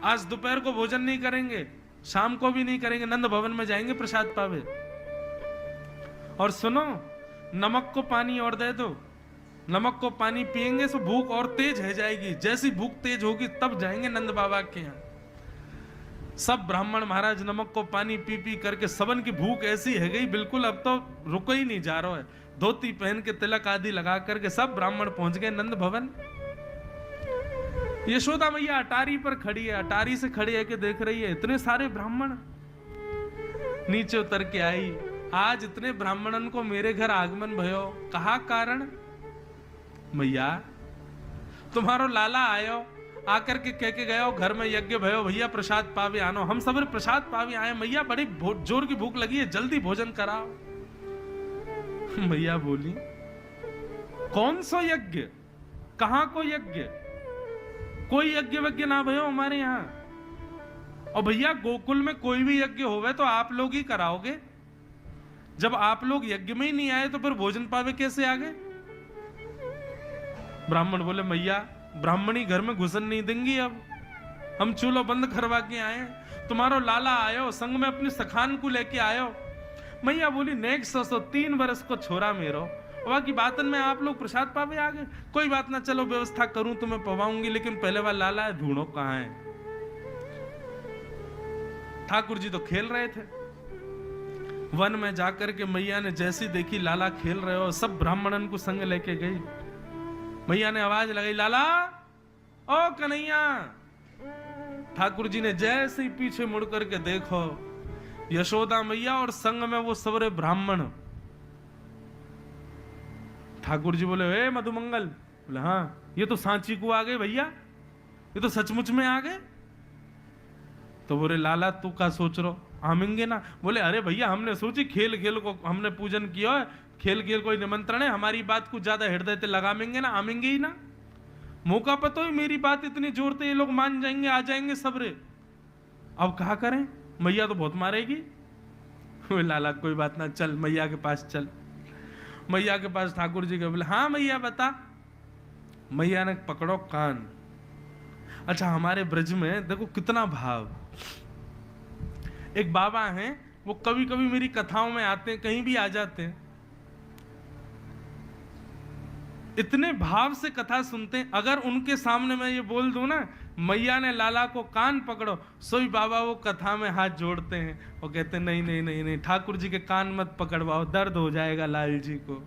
आज दोपहर को भोजन नहीं करेंगे, शाम को भी नहीं करेंगे, नंद भवन में जाएंगे प्रसाद पावे। और सुनो, नमक को पानी और दे दो, नमक को पानी पिएंगे तो भूख और तेज हो जाएगी, जैसी भूख तेज होगी तब जाएंगे नंद बाबा के यहाँ। सब ब्राह्मण महाराज नमक को पानी पी पी करके सबन की भूख ऐसी है गई बिल्कुल अब तो रुको ही नहीं जा रहा है। धोती पहन के तिलक आदि लगा करके सब ब्राह्मण पहुंच गए नंद भवन। यशोदा मैया अटारी पर खड़ी है, अटारी से खड़ी है कि देख रही है इतने सारे ब्राह्मण। नीचे उतर के आई, आज इतने ब्राह्मणन को मेरे घर आगमन भयो, कहा कारण? मैया तुम्हारो लाला आयो, आकर के कह के गयो घर में यज्ञ भयो, भैया प्रसाद पावे आनो। हम सब प्रसाद पावे आए, मैया बड़ी जोर की भूख लगी है, जल्दी भोजन कराओ। मैया बोली, कौन सा यज्ञ, कहां को यज्ञ? कोई यज्ञ वज्ञ ना भयो हमारे यहां। और भैया गोकुल में कोई भी यज्ञ होवे तो आप लोग ही कराओगे, जब आप लोग यज्ञ में ही नहीं आए तो फिर भोजन पावे कैसे आ गए? ब्राह्मण बोले, मैया ब्राह्मणी घर में घुसन नहीं देंगी, अब हम चूल्हा बंद करवा के आए, तुम्हारो लाला आयो, संग में अपनी सखान को लेके आयो। मैया बोली, नेक्स्ट 3 वर्ष को छोरा मेरो, बाकी बातन में आप लोग प्रसाद पावे आ गए, कोई बात ना, चलो व्यवस्था करूं तो मैं पवाऊंगी, लेकिन पहले वाला लाला ढूंढो कहां है। ठाकुर जी तो खेल रहे थे वन में जाकर के। मैया ने जैसी देखी लाला खेल रहे हो, सब ब्राह्मणन को संग लेके गई। मैया ने आवाज लगाई, लाला ओ कन्हैया। ठाकुर जी ने जैसे ही पीछे मुड़ करके देखो, यशोदा मैया और संग में वो सबरे ब्राह्मण। ठाकुर जी बोले, ए मधुमंगल। बोले, हाँ ये तो सांची को आ गए भैया, ये तो सचमुच में आ गए। तो बोले, लाला तू क्या सोच रहो, आमेंगे ना? बोले, अरे भैया हमने सोची खेल खेल को हमने पूजन किया है, खेल खेल कोई निमंत्रण है, हमारी बात को ज्यादा हृदय से लगामेंगे ना, आमेंगे ही ना। मौका पतो ही मेरी बात इतनी जोर से ये लोग मान जाएंगे, आ जाएंगे सबरे। अब कहा करें, मैया तो बहुत मारेगी। लाला कोई बात ना, चल मैया के पास चल। मैया के पास ठाकुर जी के बोले, हाँ मैया बता। मैया ने पकड़ो कान। अच्छा, हमारे ब्रज में देखो कितना भाव। एक बाबा हैं, वो कभी कभी मेरी कथाओं में आते हैं, कहीं भी आ जाते हैं, इतने भाव से कथा सुनते हैं। अगर उनके सामने मैं ये बोल दूं ना, मैया ने लाला को कान पकड़ो, सोई बाबा वो कथा में हाथ जोड़ते हैं और कहते हैं, नहीं नहीं नहीं नहीं, ठाकुर जी के कान मत पकड़वाओ, दर्द हो जाएगा लाल जी को,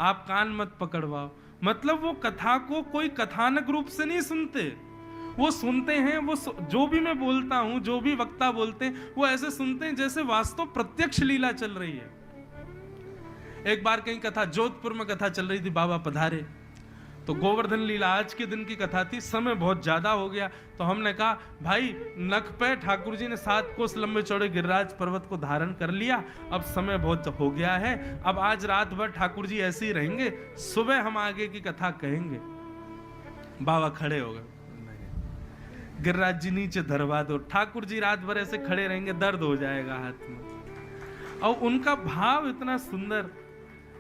आप कान मत पकड़वाओ। मतलब वो कथा को कोई कथानक रूप से नहीं सुनते, वो सुनते हैं, वो जो भी मैं बोलता हूं, जो भी वक्ता बोलते हैं, वो ऐसे सुनते हैं जैसे वास्तव प्रत्यक्ष लीला चल रही है। एक बार कहीं कथा, जोधपुर में कथा चल रही थी, बाबा पधारे, तो गोवर्धन लीला आज के दिन की कथा थी। समय बहुत ज्यादा हो गया, तो हमने कहा भाई नख पे ठाकुर जी ने 7 कोस लंबे चौड़े गिरिराज पर्वत को धारण कर लिया, अब समय बहुत हो गया है, अब आज रात भर ठाकुर जी ऐसे ही रहेंगे, सुबह हम आगे की कथा कहेंगे। बाबा खड़े हो गए, गिरिराज जी नीचे धरवा दो, ठाकुर जी रात भर ऐसे खड़े रहेंगे, दर्द हो जाएगा हाथ में। और उनका भाव इतना सुंदर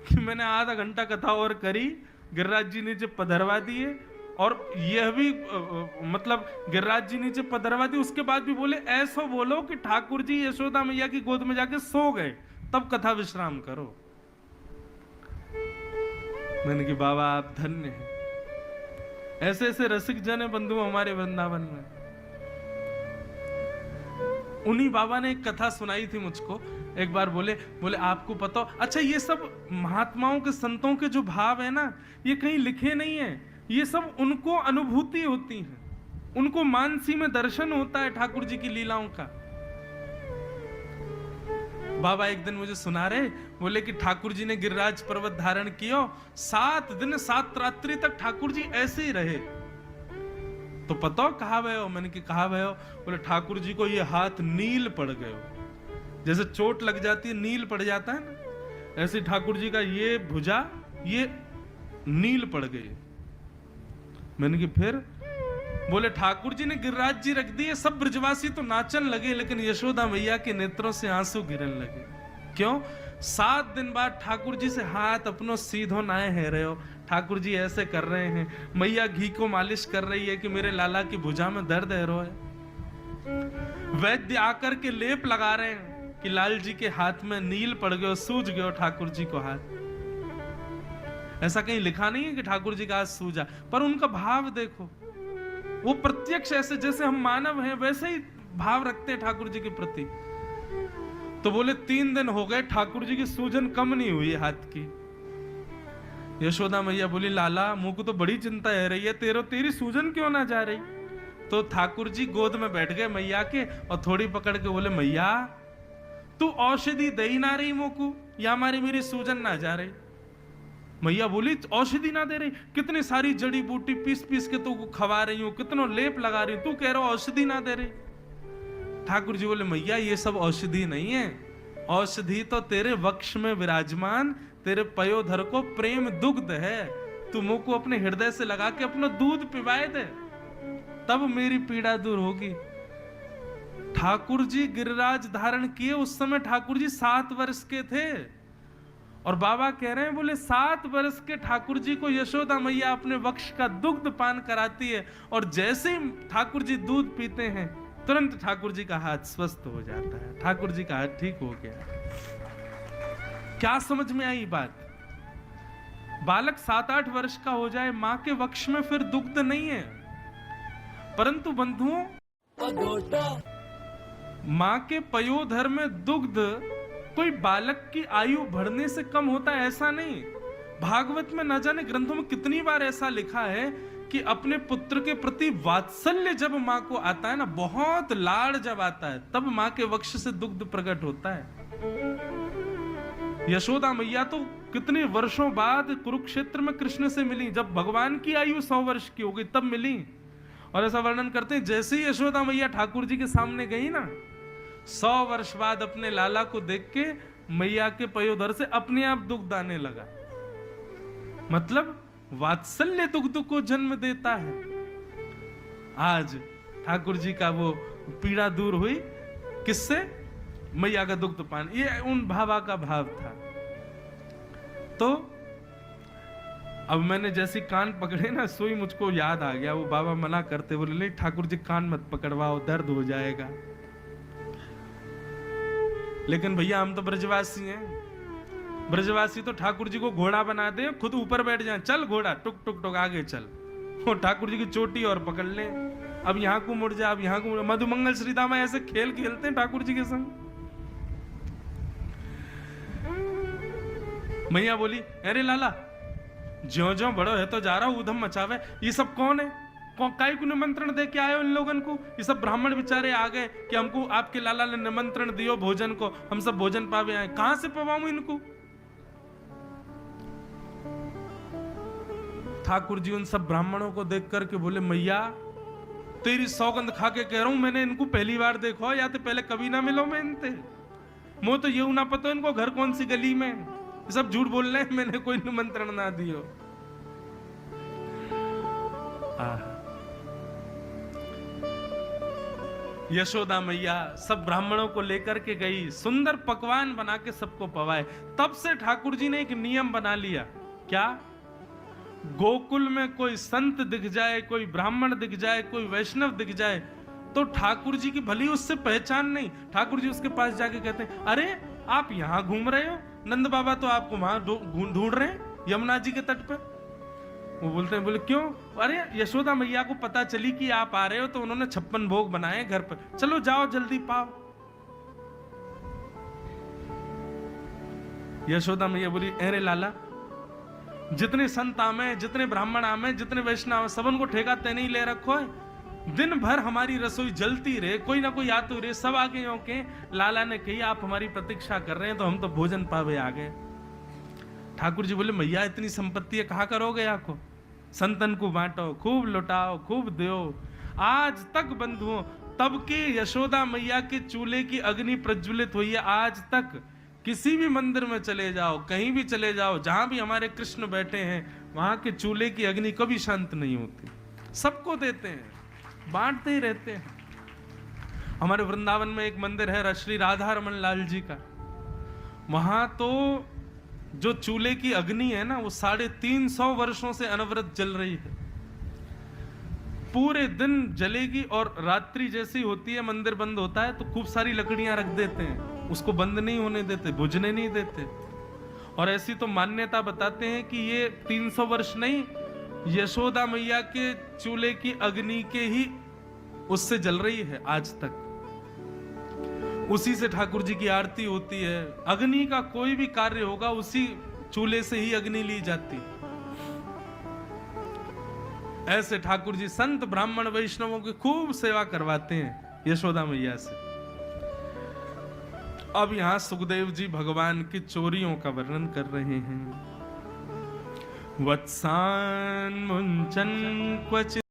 कि मैंने आधा घंटा कथा और करी, गिरिराज जी नीचे पधरवा दिए, और यह भी मतलब गिरिराज जी नीचे पधरवा दिए, उसके बाद भी बोले ऐसा बोलो कि ठाकुर जी यशोदा मैया की गोद में जाके सो गए, तब कथा विश्राम करो। मैंने कहा बाबा आप धन्य हैं, ऐसे ऐसे रसिक जन है बंधु हमारे वृंदावन में। उन्हीं बाबा ने एक कथा सुनाई थी मुझको, एक बार बोले आपको पता, अच्छा ये सब महात्माओं के संतों के जो भाव है ना, ये कहीं लिखे नहीं है, ये सब उनको अनुभूति होती है, उनको मानसी में दर्शन होता है ठाकुर जी की लीलाओं का। बाबा एक दिन मुझे सुना रहे, बोले कि ठाकुर जी ने गिरिराज पर्वत धारण किया, 7 दिन 7 रात्रि तक ठाकुर जी ऐसे ही रहे। तो पता कहा गए हो? मैंने कहा गए हो? बोले ठाकुर जी को ये हाथ नील पड़ गए हो, जैसे चोट लग जाती है नील पड़ जाता है ना, ऐसे ठाकुर जी का ये भुजा ये नील पड़ गई। मैंने कि फिर? बोले ठाकुर जी ने गिरिराज जी रख दिए, सब ब्रजवासी तो नाचन लगे, लेकिन यशोदा मैया के नेत्रों से आंसू गिरने लगे। क्यों? 7 दिन बाद ठाकुर जी से हाथ अपनो सीधो नाए है रहे हो, ठाकुर जी ऐसे कर रहे हैं, मैया घी को मालिश कर रही है कि मेरे लाला की भुजा में दर्द है रो है। वैद्य आकर के लेप लगा रहे हैं कि लाल जी के हाथ में नील पड़ गयो, सूज गयो ठाकुर जी को हाथ। ऐसा कहीं लिखा नहीं है कि ठाकुर जी का हाथ सूजा, पर उनका भाव देखो, वो प्रत्यक्ष ऐसे जैसे हम मानव हैं वैसे ही भाव रखते हैं ठाकुर जी के प्रति। तो बोले 3 दिन हो गए ठाकुर जी की सूजन कम नहीं हुई हाथ की। यशोदा मैया बोली लाला मुंह को तो बड़ी चिंता है रही है, तेरी सूजन क्यों ना जा रही। तो ठाकुर जी गोद में बैठ गए मैया के और थोड़ी पकड़ के बोले मैया तू औषधि दे ही ना रही मोकू, या हमारी मेरी सूजन ना जा रही। मैया बोली औषधि ना दे रही, कितनी सारी जड़ी बूटी पीस पीस के तू खवा रही हूं, कितनों लेप लगा रही हूं, तू कह रहा औषधि ना दे रही। ठाकुर जी बोले मैया ये सब औषधि नहीं है, औषधि तो तेरे वक्ष में विराजमान तेरे पयोधर को प्रेम दुग्ध है। तू मुंह को अपने हृदय से लगा के अपना दूध पिवाए दे, तब मेरी पीड़ा दूर होगी। ठाकुर जी गिरिराज धारण किए उस समय ठाकुर जी 7 वर्ष के थे, और बाबा कह रहे हैं बोले 7 वर्ष के ठाकुर जी को यशोदा मैया अपने वक्ष का दुग्ध पान कराती है, और जैसे ही ठाकुर जी दूध पीते हैं तुरंत ठाकुर जी का हाथ स्वस्थ हो जाता है, ठाकुर जी का हाथ ठीक हो गया। क्या समझ में आई बात? बालक 7-8 वर्ष का हो जाए मां के वक्ष में फिर दुग्ध नहीं है, परंतु बंधुओं मां के पयोधर में दुग्ध कोई बालक की आयु बढ़ने से कम होता है ऐसा नहीं। भागवत में न जाने ग्रंथों में कितनी बार ऐसा लिखा है कि अपने पुत्र के प्रति वात्सल्य जब मां को आता है ना, बहुत लाड़ जब आता है, तब मां के वक्ष से दुग्ध प्रकट होता है। यशोदा मैया तो कितने वर्षों बाद कुरुक्षेत्र में कृष्ण से मिली, जब भगवान की आयु 100 वर्ष की हो गई तब मिली। और ऐसा वर्णन करते हैं जैसे ही यशोदा मैया ठाकुर जी के सामने गई ना, 100 वर्ष बाद अपने लाला को देख के मैया के पयोधर से अपने आप दुग्ध आने लगा। मतलब वात्सल्य दुग्ध को जन्म देता है। आज ठाकुर जी का वो पीड़ा दूर हुई, किससे? मैया का दुग्ध पान। ये उन भावा का भाव था। तो अब मैंने जैसी कान पकड़े ना, सोई मुझको याद आ गया, वो बाबा मना करते बोले नहीं ठाकुर जी कान मत पकड़वाओ, दर्द हो जाएगा। लेकिन भैया हम तो ब्रजवासी हैं, ब्रजवासी तो ठाकुर जी को घोड़ा बना दे, खुद ऊपर बैठ जाए, चल घोड़ा टुक टुक टुक आगे चल, वो ठाकुर जी की चोटी और पकड़ ले, अब यहाँ को मुड़ जा, अब यहाँ को मुड़। मधुमंगल श्रीदामा ऐसे खेल खेलते हैं ठाकुर जी के संग। मैया बोली अरे लाला ज्यो ज्यो बड़ो है तो जा रहा हूं उधम मचावे, ये सब कौन है? काय को निमंत्रण दे के आए हो इन लोगन को? ये सब ब्राह्मण बेचारे आ गए कि हमको आपके लाला ने निमंत्रण दियो भोजन को, हम सब भोजन पावे आए, कहां से पवाऊं इनको? ठाकुर जी उन सब ब्राह्मणों को देख करके बोले मैया तेरी सौगंध खा के कह रहा हूं, मैंने इनको पहली बार देखो, या तो पहले कभी ना मिलो मैं इनते, मुझे तो ये ना पता इनको घर कौन सी गली में, सब झूठ बोल रहे हैं, मैंने कोई निमंत्रण ना दियो। यशोदा मैया सब ब्राह्मणों को लेकर के गई, सुंदर पकवान बना के सबको पवाए। तब से ठाकुर जी ने एक नियम बना लिया, क्या? गोकुल में कोई संत दिख जाए, कोई ब्राह्मण दिख जाए, कोई वैष्णव दिख जाए, तो ठाकुर जी की भली उससे पहचान नहीं, ठाकुर जी उसके पास जाके कहते हैं अरे आप यहां घूम रहे हो, नंद बाबा तो आपको वहां ढूंढ रहे हैं यमुना जी के तट पर। वो बोलते हैं, बोले क्यों? अरे यशोदा मैया को पता चली कि आप आ रहे हो, तो उन्होंने 56 भोग बनाए घर पर, चलो जाओ जल्दी पाओ। यशोदा मैया बोली अरे लाला जितने संत आमे, जितने ब्राह्मण आमे, जितने वैष्णव, सबन को ठेका ते नहीं ले रखो है, दिन भर हमारी रसोई जलती रहे, कोई ना कोई आते रहे, सब आगे हो के लाला ने कही आप हमारी प्रतीक्षा कर रहे हैं, तो हम तो भोजन पावे आ गए। ठाकुर जी बोले मैया इतनी संपत्ति है कहाँ करोगे? आपको संतन को बांटो, खूब लुटाओ, खूब दो। आज तक बंधुओं तब के यशोदा मैया के चूल्हे की अग्नि प्रज्वलित हुई है, आज तक किसी भी मंदिर में चले जाओ, कहीं भी चले जाओ, जहां भी हमारे कृष्ण बैठे हैं, वहां के चूल्हे की अग्नि कभी शांत नहीं होती, सबको देते हैं, बांटते ही रहते हैं। हमारे वृंदावन में एक मंदिर है श्री राधा रमन लाल जी का, वहां तो जो चूल्हे की अग्नि है ना, वो 350 वर्षों से अनवरत जल रही है। पूरे दिन जलेगी और रात्रि जैसी होती है, मंदिर बंद होता है तो खूब सारी लकड़ियां रख देते हैं, उसको बंद नहीं होने देते, बुझने नहीं देते। और ऐसी तो मान्यता बताते हैं कि ये 300 वर्ष नहीं, यशोदा मैया के चूल्हे की अग्नि के ही उससे जल रही है आज तक। उसी से ठाकुर जी की आरती होती है। अग्नि का कोई भी कार्य होगा उसी चूल्हे से ही अग्नि ली जाती। ऐसे ठाकुर जी संत ब्राह्मण वैष्णवों की खूब सेवा करवाते हैं यशोदा मैया से। अब यहां सुखदेव जी भगवान की चोरियों का वर्णन कर रहे हैं। वत्सान मुंचन क्वचित